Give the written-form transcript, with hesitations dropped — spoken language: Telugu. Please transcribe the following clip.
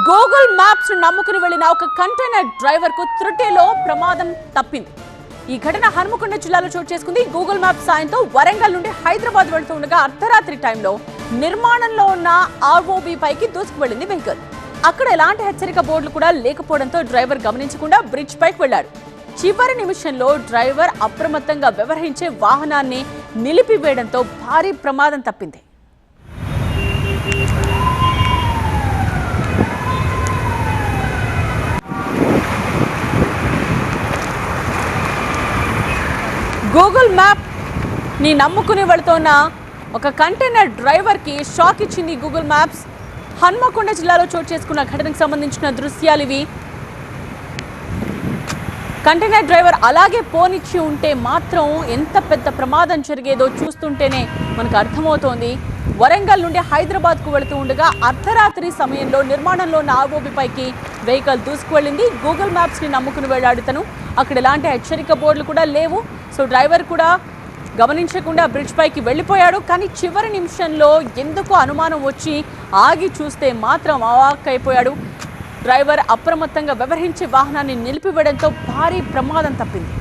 గూగుల్ మ్యాప్స్ నమ్ముకుని వెళ్లిన ఒక కంటైనర్ డ్రైవర్ కు త్రుటిలో ప్రమాదం తప్పింది. ఈ ఘటన హన్మకొండ జిల్లాలో చోటు చేసుకుంది. గూగుల్ మ్యాప్స్ సాయంతో వరంగల్ నుండి హైదరాబాద్ వెళ్తూ ఉండగా అర్ధరాత్రి టైంలో నిర్మాణంలో ఉన్న ఆర్ఓబి పైకి దూసుకు వెళ్లింది వెహికల్. అక్కడ ఎలాంటి హెచ్చరిక బోర్డులు కూడా లేకపోవడంతో డ్రైవర్ గమనించకుండా బ్రిడ్జ్ పైకి వెళ్లాడు. చివరి నిమిషంలో డ్రైవర్ అప్రమత్తంగా వ్యవహరించే వాహనాన్ని నిలిపివేయడంతో భారీ ప్రమాదం తప్పింది. గూగుల్ మ్యాప్ ని నమ్ముకుని వెళుతున్న ఒక కంటైనర్ డ్రైవర్ కి షాక్ ఇచ్చింది గూగుల్ మ్యాప్స్. హన్మకొండ జిల్లాలో చోటు చేసుకున్న ఘటనకు సంబంధించిన దృశ్యాలు ఇవి. కంటైనర్ డ్రైవర్ అలాగే పోనిచ్చి ఉంటే మాత్రం ఎంత పెద్ద ప్రమాదం జరిగేదో చూస్తుంటేనే మనకు అర్థమవుతోంది. వరంగల్ నుండి హైదరాబాద్కు వెళుతూ ఉండగా అర్ధరాత్రి సమయంలో నిర్మాణంలో ఉన్న ఆర్ఓబి పైకి వెహికల్ దూసుకువెళ్ళింది. గూగుల్ మ్యాప్స్ని నమ్ముకుని వెళ్ళాడు తను. అక్కడ ఎలాంటి హెచ్చరిక బోర్డులు కూడా లేవు. సో డ్రైవర్ కూడా గమనించకుండా బ్రిడ్జ్ పైకి వెళ్ళిపోయాడు. కానీ చివరి నిమిషంలో ఎందుకో అనుమానం వచ్చి ఆగి చూస్తే మాత్రం అవాక్కైపోయాడు. డ్రైవర్ అప్రమత్తంగా వ్యవహరించి వాహనాన్ని నిలిపివేయడంతో భారీ ప్రమాదం తప్పింది.